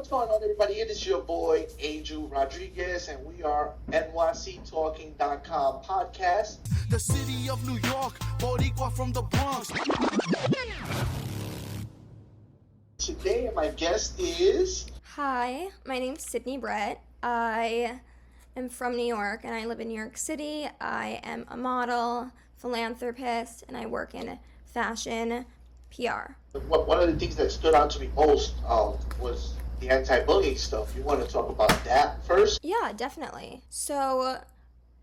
what's going on, everybody? It is your boy, Angel Rodriguez, and we are NYCTalking.com podcast. The city of New York, Boricua from the Bronx. Today, my guest is... Hi, my name's Sydney Brett. I am from New York, and I live in New York City. I am a model, philanthropist, and I work in fashion PR. One of the things that stood out to me most was the anti-bullying stuff. You want to talk about that first? Yeah, definitely. So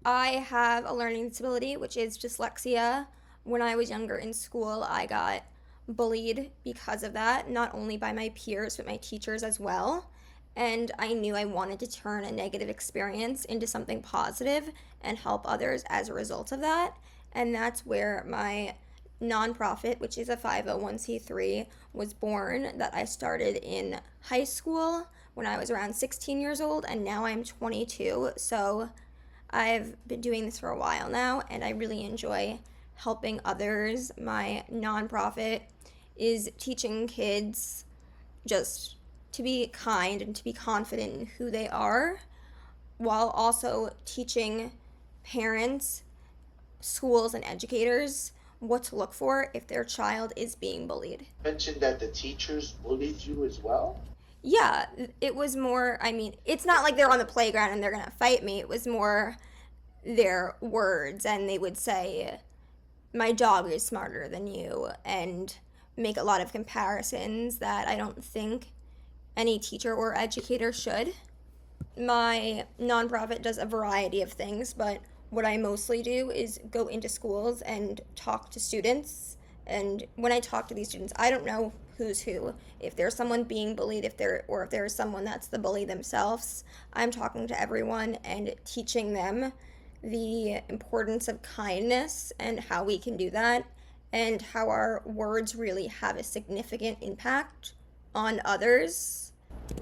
I have a learning disability, which is dyslexia. When I was younger in school, I got bullied because of that, not only by my peers, but my teachers as well. And I knew I wanted to turn a negative experience into something positive and help others as a result of that. And that's where my nonprofit, which is a 501c3, was born, that I started in high school when I was around 16 years old, and now I'm 22. So I've been doing this for a while now, and I really enjoy helping others. My nonprofit is teaching kids just to be kind and to be confident in who they are, while also teaching parents, schools, and educators what to look for if their child is being bullied. You mentioned that the teachers bullied you as well? Yeah, it was more, it's not like they're on the playground and they're gonna fight me. It was more their words, and they would say, my dog is smarter than you, and make a lot of comparisons that I don't think any teacher or educator should. My nonprofit does a variety of things, but what I mostly do is go into schools and talk to students. And when I talk to these students, I don't know who's who. If there's someone being bullied, if there's someone that's the bully themselves, I'm talking to everyone and teaching them the importance of kindness and how we can do that, and how our words really have a significant impact on others.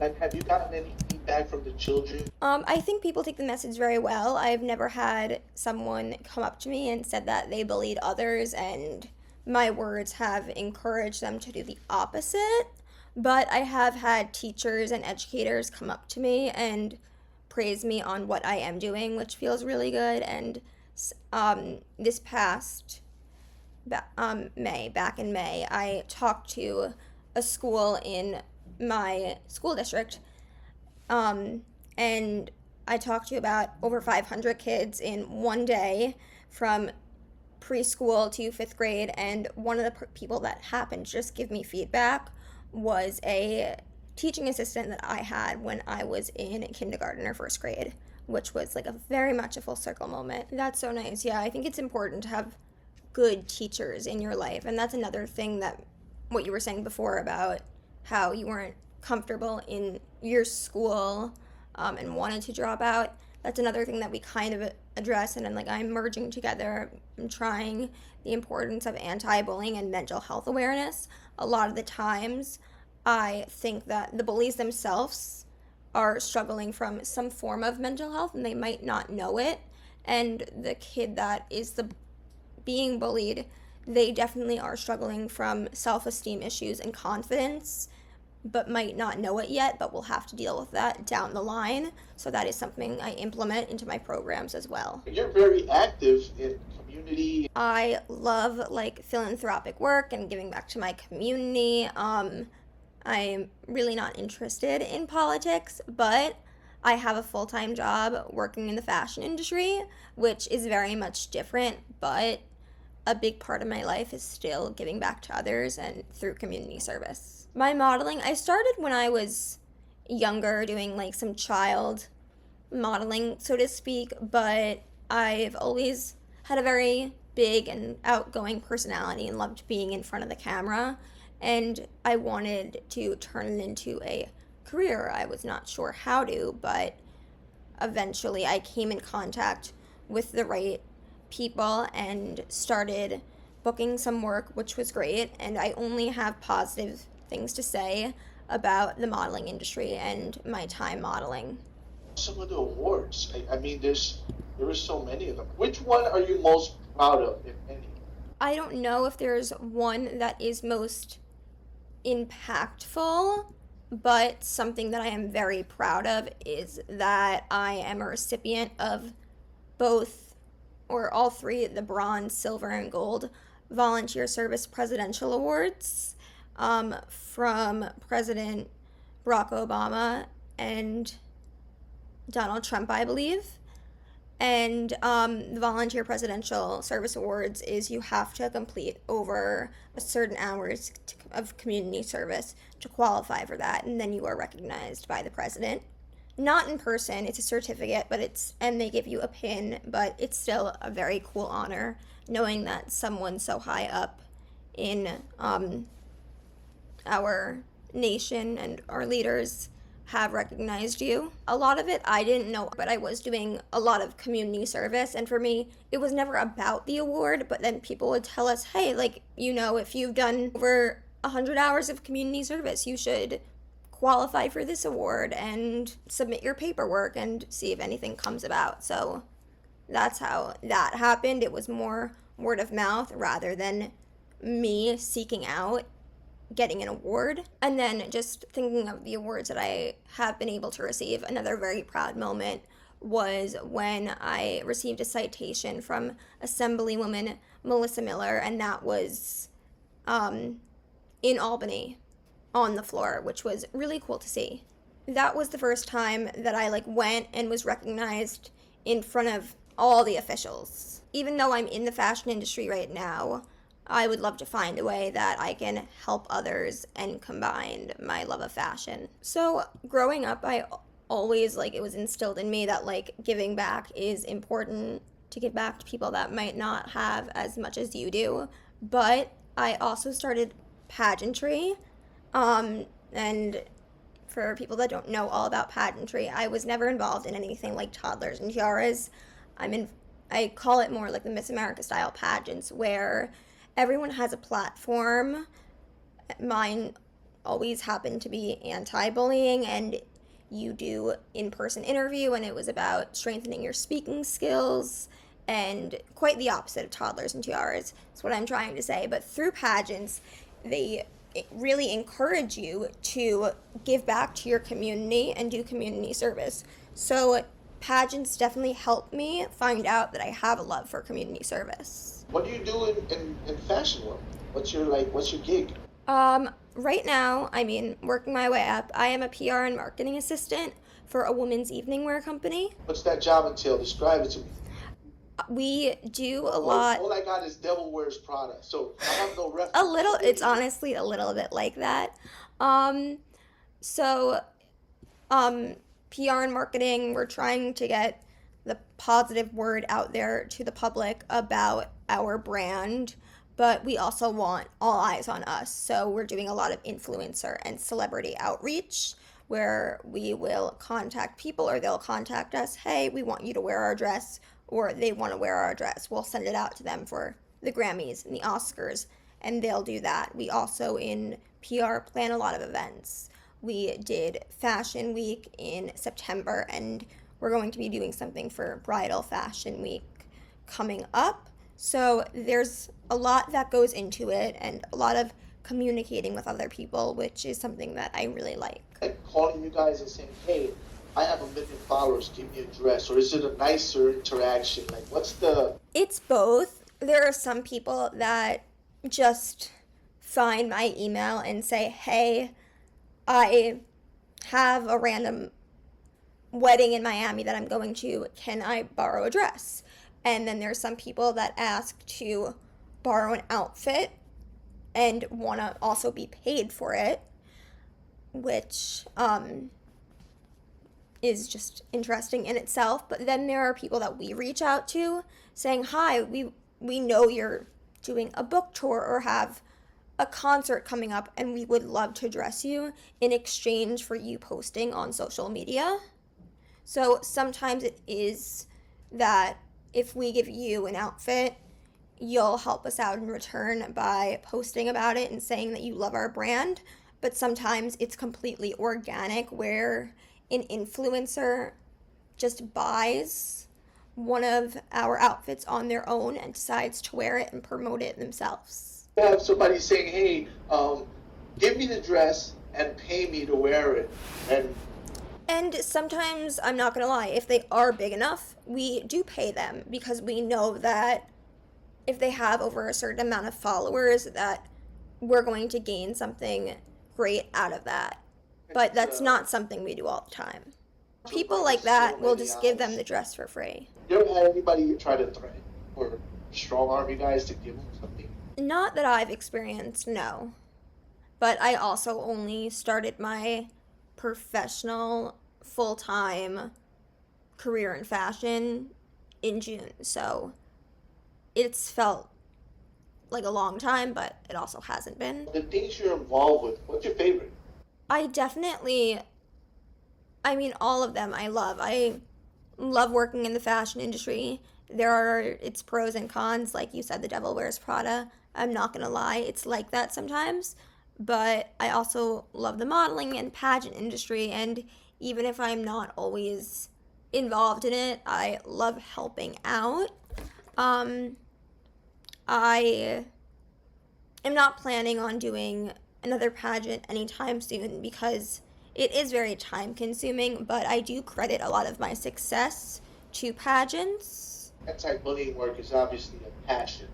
Like, have you gotten any feedback from the children? I think people take the message very well. I've never had someone come up to me and said that they bullied others, and my words have encouraged them to do the opposite. But I have had teachers and educators come up to me and praise me on what I am doing, which feels really good. And this past back in May, I talked to a school in my school district, and I talked to about over 500 kids in one day from preschool to 5th grade, and one of the people that happened to just give me feedback was a teaching assistant that I had when I was in kindergarten or 1st grade, which was like a very much a full circle moment. That's so nice. Yeah, I think it's important to have good teachers in your life, and that's another thing that what you were saying before about how you weren't comfortable in your school and wanted to drop out. That's another thing that we kind of address, and I'm merging together. I'm trying the importance of anti-bullying and mental health awareness. A lot of the times I think that the bullies themselves are struggling from some form of mental health and they might not know it, and the kid that is being bullied, they definitely are struggling from self-esteem issues and confidence, but might not know it yet, but will have to deal with that down the line. So that is something I implement into my programs as well. You're very active in community. I love philanthropic work and giving back to my community. I'm really not interested in politics, but I have a full-time job working in the fashion industry, which is very much different, but a big part of my life is still giving back to others and through community service. My modeling, I started when I was younger doing some child modeling, so to speak, but I've always had a very big and outgoing personality and loved being in front of the camera, and I wanted to turn it into a career. I was not sure how to, but eventually I came in contact with the right people and started booking some work, which was great, and I only have positive things to say about the modeling industry and my time modeling. Some of the awards, there are so many of them. Which one are you most proud of, if any? I don't know if there's one that is most impactful, but something that I am very proud of is that I am a recipient of both, or all three, the bronze, silver, and gold volunteer service presidential awards from President Barack Obama and Donald Trump, I believe. And the volunteer presidential service awards is you have to complete over a certain hours of community service to qualify for that, and then you are recognized by the president. Not in person, it's a certificate, but and they give you a pin, but it's still a very cool honor knowing that someone so high up in our nation and our leaders have recognized you. A lot of it I didn't know, but I was doing a lot of community service, and for me it was never about the award, but then people would tell us, hey, like, if you've done over 100 hours of community service, you should qualify for this award and submit your paperwork and see if anything comes about. So that's how that happened. It was more word of mouth rather than me seeking out getting an award. And then just thinking of the awards that I have been able to receive, another very proud moment was when I received a citation from Assemblywoman Melissa Miller, and that was in Albany on the floor, which was really cool to see. That was the first time that I went and was recognized in front of all the officials. Even though I'm in the fashion industry right now, I would love to find a way that I can help others and combine my love of fashion. So growing up, I always, it was instilled in me that, giving back is important, to give back to people that might not have as much as you do. But I also started pageantry, and for people that don't know all about pageantry, I was never involved in anything like toddlers and tiaras. I call it more like the Miss America style pageants, where everyone has a platform. Mine always happened to be anti-bullying, and you do in-person interview, and it was about strengthening your speaking skills, and quite the opposite of toddlers and tiaras. That's what I'm trying to say. But through pageants, they really encourage you to give back to your community and do community service. So pageants definitely helped me find out that I have a love for community service. What do you do in fashion work? What's your gig? Right now, working my way up, I am a PR and marketing assistant for a women's evening wear company. What's that job entail? Describe it to me. We do a lot. All I got is Devil Wears Prada, so I have no reference. A little, it's honestly a little bit like that. PR and marketing, we're trying to get the positive word out there to the public about our brand, but we also want all eyes on us. So we're doing a lot of influencer and celebrity outreach, where we will contact people, or they'll contact us, hey, we want you to wear our dress, or they want to wear our dress. We'll send it out to them for the Grammys and the Oscars, and they'll do that. We also, in PR, plan a lot of events. We did Fashion Week in September, and we're going to be doing something for Bridal Fashion Week coming up. So there's a lot that goes into it, and a lot of communicating with other people, which is something that I really like. Like calling you guys and saying, hey, I have 1 million followers, give me a dress, or is it a nicer interaction? It's both. There are some people that just find my email and say, hey, I have a random wedding in Miami that I'm going to, can I borrow a dress? And then there's some people that ask to borrow an outfit and want to also be paid for it, which is just interesting in itself. But then there are people that we reach out to saying, hi, we know you're doing a book tour or have a concert coming up, and we would love to dress you in exchange for you posting on social media. So sometimes it is that if we give you an outfit, you'll help us out in return by posting about it and saying that you love our brand. But sometimes it's completely organic, where an influencer just buys one of our outfits on their own and decides to wear it and promote it themselves. You have somebody saying, hey, give me the dress, and pay me to wear it. And sometimes, I'm not gonna lie, if they are big enough, we do pay them because we know that if they have over a certain amount of followers, that we're going to gain something great out of that. But that's not something we do all the time. People like that will just give them the dress for free. You ever had anybody try to threaten or strong arm you guys to give them something? Not that I've experienced, no. But I also only started my professional full-time career in fashion in June, so it's felt like a long time, but it also hasn't been. The things you're involved with, what's your favorite? I definitely, I mean, all of them I love. I love working in the fashion industry. There are its pros and cons, like you said, The Devil Wears Prada. I'm not gonna lie, it's like that sometimes. But I also love the modeling and pageant industry, and even if I'm not always involved in it, I love helping out. I am not planning on doing another pageant anytime soon because it is very time consuming, but I do credit a lot of my success to pageants. Anti-bullying work is obviously a passion.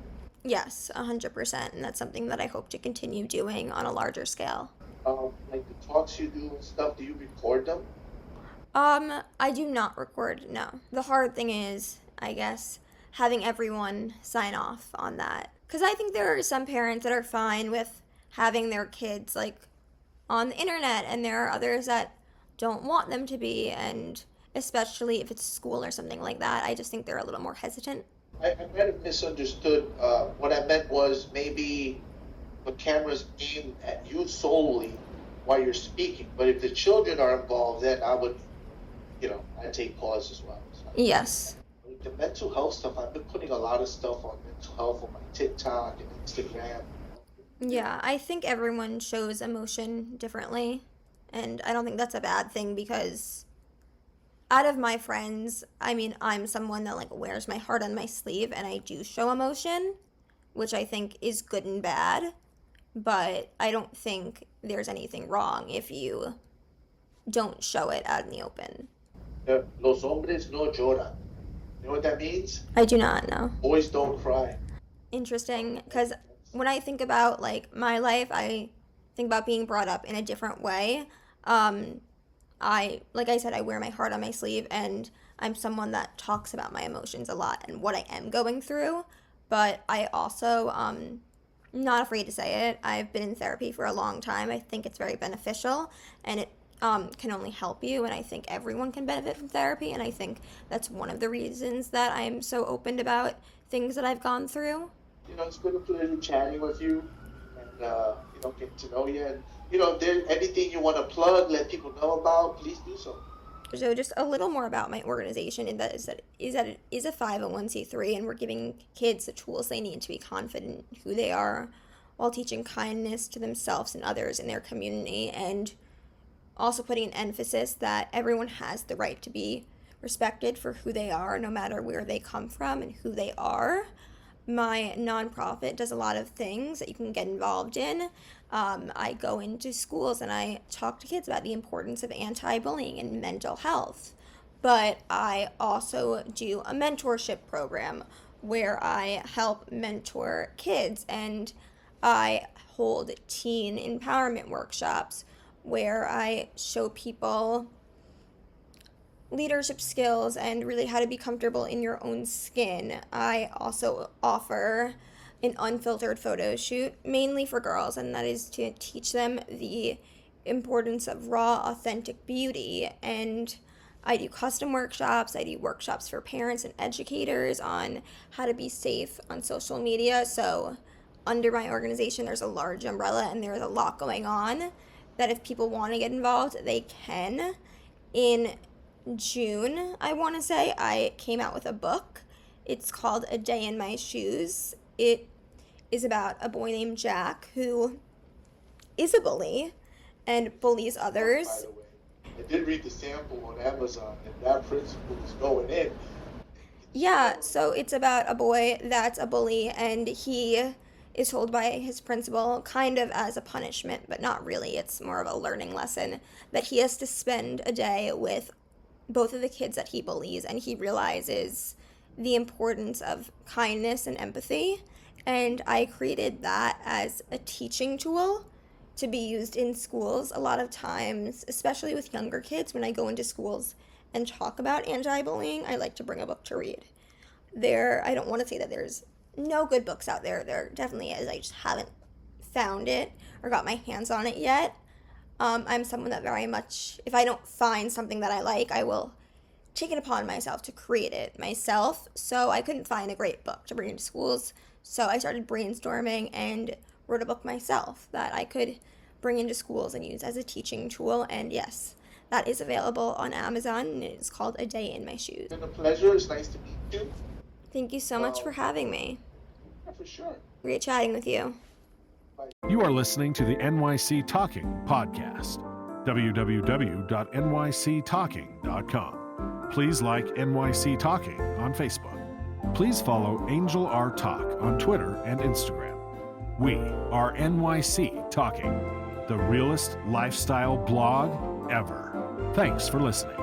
Yes, 100%, and that's something that I hope to continue doing on a larger scale. Like the talks you do and stuff, do you record them? I do not record, no. The hard thing is, I guess, having everyone sign off on that. Because I think there are some parents that are fine with having their kids, like, on the internet, and there are others that don't want them to be, and especially if it's school or something like that, I just think they're a little more hesitant. I might have misunderstood. What I meant was maybe the camera's aimed at you solely while you're speaking. But if the children are involved, then I would, I'd take pause as well. So, Yes. the mental health stuff, I've been putting a lot of stuff on mental health on my TikTok and Instagram. Yeah, I think everyone shows emotion differently, and I don't think that's a bad thing because out of my friends, I mean, I'm someone that like wears my heart on my sleeve and I do show emotion, which I think is good and bad, but I don't think there's anything wrong if you don't show it out in the open. Los hombres no lloran. You know what that means? I do not know. Boys don't cry. Interesting, because when I think about like my life, I think about being brought up in a different way. Like I said, I wear my heart on my sleeve, and I'm someone that talks about my emotions a lot and what I am going through, but I also, not afraid to say it. I've been in therapy for a long time. I think it's very beneficial, and it can only help you, and I think everyone can benefit from therapy, and I think that's one of the reasons that I'm so open about things that I've gone through. It's been a pleasure chatting with you and, getting to know you. And, if there's anything you want to plug, let people know about, please do so. So just a little more about my organization, and that it is a 501c3, and we're giving kids the tools they need to be confident in who they are while teaching kindness to themselves and others in their community, and also putting an emphasis that everyone has the right to be respected for who they are, no matter where they come from and who they are. My nonprofit does a lot of things that you can get involved in. I go into schools and I talk to kids about the importance of anti-bullying and mental health. But I also do a mentorship program where I help mentor kids, and I hold teen empowerment workshops where I show people leadership skills and really how to be comfortable in your own skin. I also offer an unfiltered photo shoot, mainly for girls, and that is to teach them the importance of raw, authentic beauty. And I do custom workshops. I do workshops for parents and educators on how to be safe on social media. So under my organization, there's a large umbrella, and there's a lot going on that if people want to get involved, they can. In June, I want to say, I came out with a book. It's called A Day in My Shoes. It is about a boy named Jack who is a bully and bullies others. By the way, I did read the sample on Amazon, and that principle is going in. Yeah, so it's about a boy that's a bully, and he is told by his principal kind of as a punishment, but not really. It's more of a learning lesson that he has to spend a day with both of the kids that he bullies, and he realizes the importance of kindness and empathy. And I created that as a teaching tool to be used in schools. A lot of times, especially with younger kids, when I go into schools and talk about anti-bullying, I like to bring a book to read. I don't want to say that there's no good books out there. There definitely is. I just haven't found it or got my hands on it yet. I'm someone that very much, if I don't find something that I like, I will take it upon myself to create it myself. So I couldn't find a great book to bring into schools. So I started brainstorming and wrote a book myself that I could bring into schools and use as a teaching tool. And yes, that is available on Amazon, and it is called A Day in My Shoes. It's been a pleasure. It's nice to meet you. Thank you so much for having me. Yeah, for sure. Great chatting with you. You are listening to the NYC Talking podcast. www.nyctalking.com. Please like NYC Talking on Facebook. Please follow Angel R Talk on Twitter and Instagram. We are NYC Talking, the realest lifestyle blog ever. Thanks for listening.